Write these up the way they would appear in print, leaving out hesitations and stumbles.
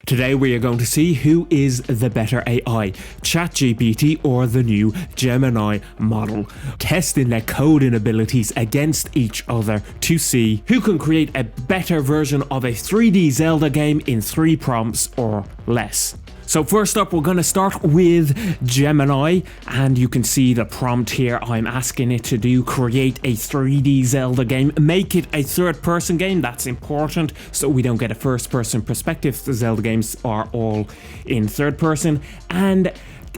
Today we are going to see who is the better AI, ChatGPT or the new Gemini model, testing their coding abilities against each other to see who can create a better version of a 3D Zelda game in 3 prompts or less. So first up, we're going to start with Gemini, and you can see the prompt here. I'm asking it to create a 3D Zelda game, make it a third-person game. That's important, so we don't get a first-person perspective. The Zelda games are all in third-person, and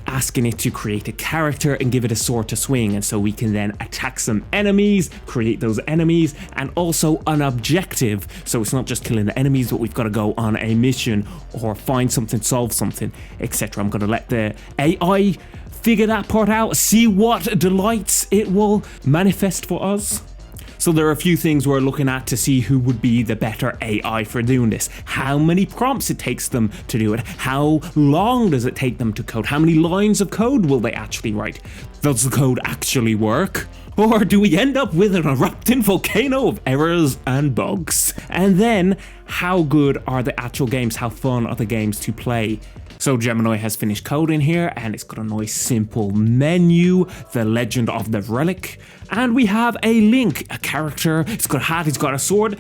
asking it to create a character and give it a sword to swing, and so we can then attack some enemies, create those enemies, and also an objective. So it's not just killing the enemies, but we've got to go on a mission or find something, solve something, etc. I'm going to let the AI figure that part out, see what delights it will manifest for us. So there are a few things we're looking at to see who would be the better AI for doing this. How many prompts it takes them to do it. How long does it take them to code? How many lines of code will they actually write? Does the code actually work? Or do we end up with an erupting volcano of errors and bugs? And then, how good are the actual games? How fun are the games to play? So Gemini has finished coding here, and it's got a nice simple menu, the legend of the relic, and we have a Link, a character. It's got a hat, it's got a sword.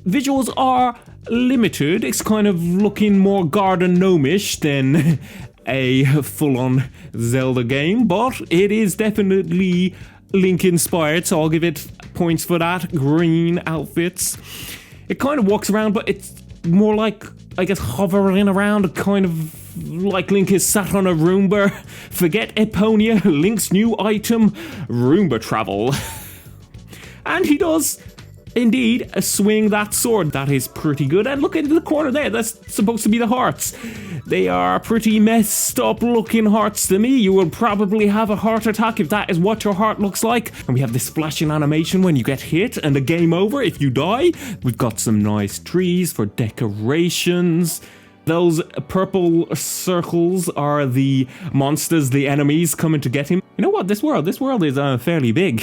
Visuals are limited. It's kind of looking more garden gnomish than a full-on Zelda game, but it is definitely Link inspired, so I'll give it points for that. Green outfits. It kind of walks around, but it's more like, I guess, hovering around, kind of like Link is sat on a Roomba. Forget Eponia, Link's new item, Roomba travel. And he does indeed swing that sword. That is pretty good. And look into the corner there, that's supposed to be the hearts. They are pretty messed up looking hearts to me. You will probably have a heart attack if that is what your heart looks like. And we have this flashing animation when you get hit and the game over if you die. We've got some nice trees for decorations. Those purple circles are the monsters, the enemies coming to get him. You know what? This world is fairly big.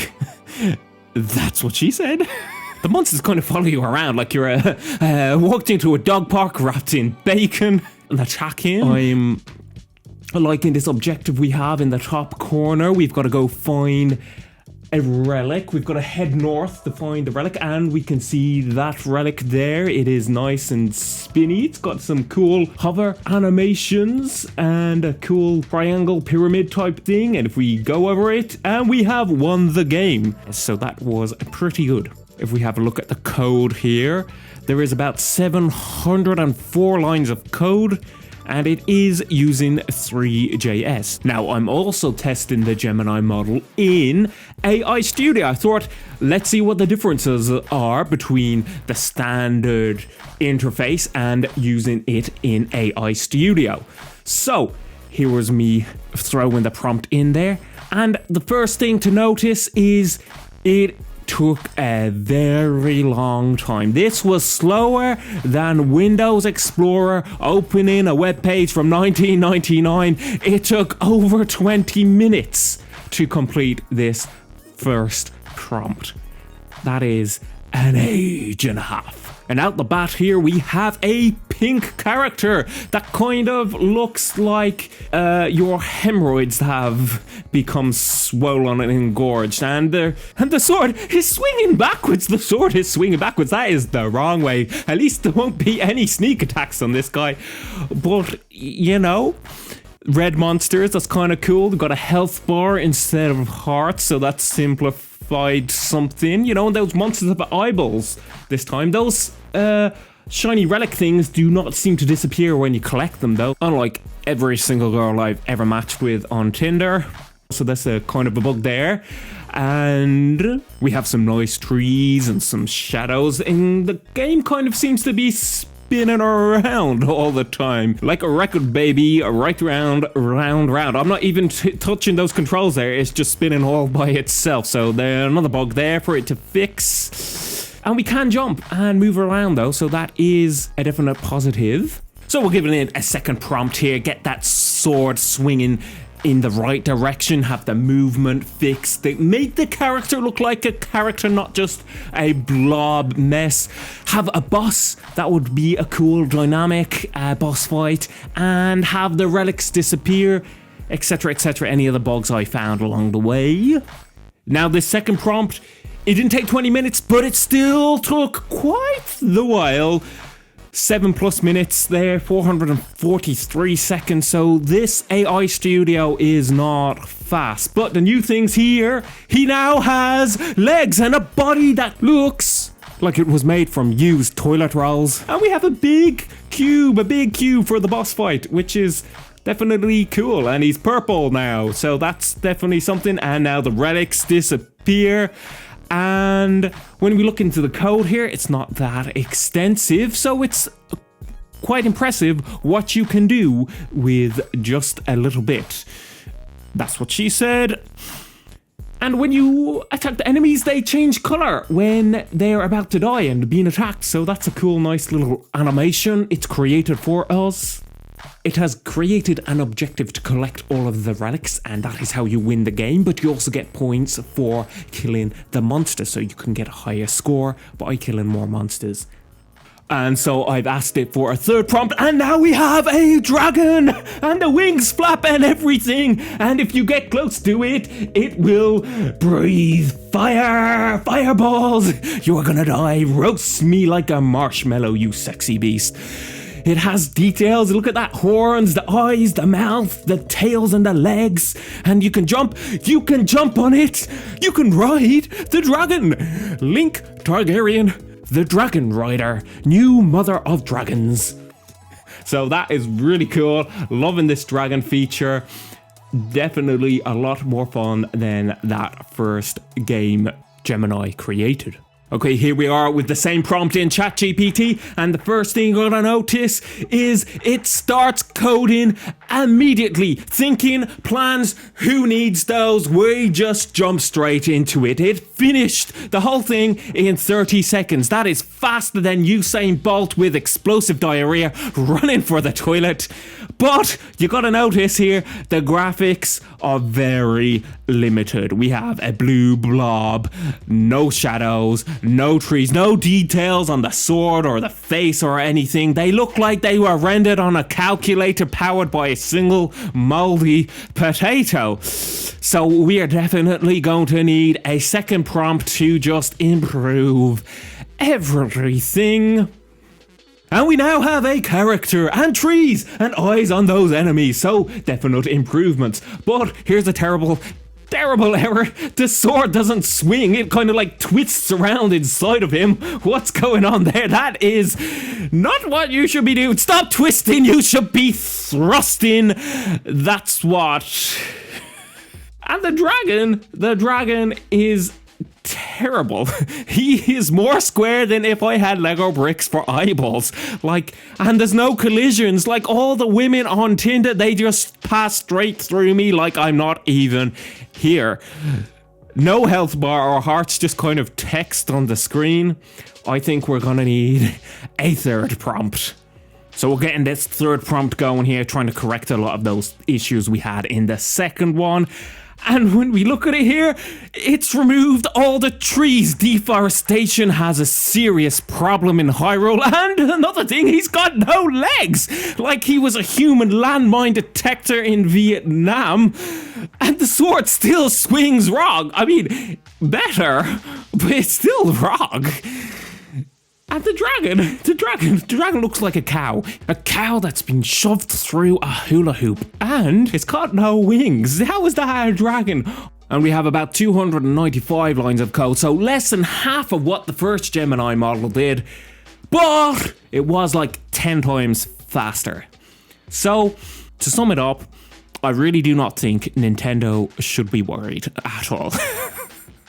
That's what she said. The monsters kind of follow you around like you're walked into a dog park wrapped in bacon and attack him. I'm liking this objective we have in the top corner. We've got to go find a relic. We've got to head north to find the relic, and we can see that relic there. It is nice and spinny. It's got some cool hover animations and a cool triangle pyramid type thing, and if we go over it, and we have won the game. So that was pretty good. If we have a look at the code here, there is about 704 lines of code, and it is using Three.js. Now, I'm also testing the Gemini model in AI Studio. I thought, let's see what the differences are between the standard interface and using it in AI Studio. So, here was me throwing the prompt in there, and the first thing to notice is it took a very long time. This was slower than Windows Explorer opening a web page from 1999. It took over 20 minutes to complete this first prompt. That is an age and a half. And out the bat here we have a pink character that kind of looks like your hemorrhoids have become swollen and engorged, and the sword is swinging backwards. The sword is swinging backwards. That is the wrong way. At least there won't be any sneak attacks on this guy. But you know, red monsters, that's kind of cool. They've got a health bar instead of hearts, so that's simplified something. You know, those monsters have eyeballs this time. Those shiny relic things do not seem to disappear when you collect them, though, unlike every single girl I've ever matched with on Tinder. So that's a kind of a bug there. And we have some nice trees and some shadows, and the game kind of seems to be spinning around all the time like a record, baby, right round. I'm not even touching those controls there. It's just spinning all by itself. So there's another bug there for it to fix. And we can jump and move around though, so that is a definite positive. So we're giving it a second prompt here. Get that sword swinging in the right direction, have the movement fixed, they make the character look like a character, not just a blob mess. Have a boss that would be a cool dynamic boss fight, and have the relics disappear, etc, etc, any of the bugs I found along the way. Now this second prompt, it didn't take 20 minutes, but it still took quite the while. 7+ minutes there, 443 seconds, so this AI studio is not fast. But the new things here, he now has legs and a body that looks like it was made from used toilet rolls. And we have a big cube for the boss fight, which is definitely cool. And he's purple now, so that's definitely something. And now the relics disappear. And when we look into the code here, it's not that extensive, so it's quite impressive what you can do with just a little bit. That's what she said. And when you attack the enemies, they change color when they're about to die and being attacked, so that's a cool, nice little animation it's created for us. It has created an objective to collect all of the relics, and that is how you win the game, but you also get points for killing the monster, so you can get a higher score by killing more monsters. And so I've asked it for a third prompt, and now we have a dragon! And the wings flap and everything! And if you get close to it, it will breathe fire! Fireballs! You are gonna die! Roast me like a marshmallow, you sexy beast! It has details, look at that, horns, the eyes, the mouth, the tails and the legs, and you can jump on it, you can ride the dragon. Link Targaryen, the Dragon Rider, new mother of dragons. So that is really cool, loving this dragon feature, definitely a lot more fun than that first game Gemini created. Okay, here we are with the same prompt in ChatGPT, and the first thing you're gonna notice is it starts coding immediately, thinking, plans, who needs those? We just jump straight into it. It finished the whole thing in 30 seconds. That is faster than Usain Bolt with explosive diarrhea running for the toilet. But you gotta notice here, the graphics are very limited. We have a blue blob, no shadows, no trees, no details on the sword or the face or anything. They look like they were rendered on a calculator powered by a single moldy potato. So we are definitely going to need a second prompt to just improve everything. And we now have a character and trees and eyes on those enemies, so definite improvements. But here's a terrible error. The sword doesn't swing, it kind of like twists around inside of him. What's going on there? That is not what you should be doing. Stop twisting, you should be thrusting. That's what. And the dragon is terrible. He is more square than if I had Lego bricks for eyeballs. Like, and there's no collisions. Like, all the women on Tinder, they just pass straight through me like I'm not even here. No health bar or hearts, just kind of text on the screen. I think we're gonna need a third prompt. So we're getting this third prompt going here, trying to correct a lot of those issues we had in the second one. And when we look at it here, it's removed all the trees. Deforestation has a serious problem in Hyrule. And another thing, he's got no legs. Like he was a human landmine detector in Vietnam. And the sword still swings wrong. I mean, better, but it's still wrong. And the dragon looks like a cow that's been shoved through a hula hoop, and it's got no wings. How is that a dragon? And we have about 295 lines of code, so less than half of what the first Gemini model did, but it was like 10 times faster. So, to sum it up, I really do not think Nintendo should be worried at all.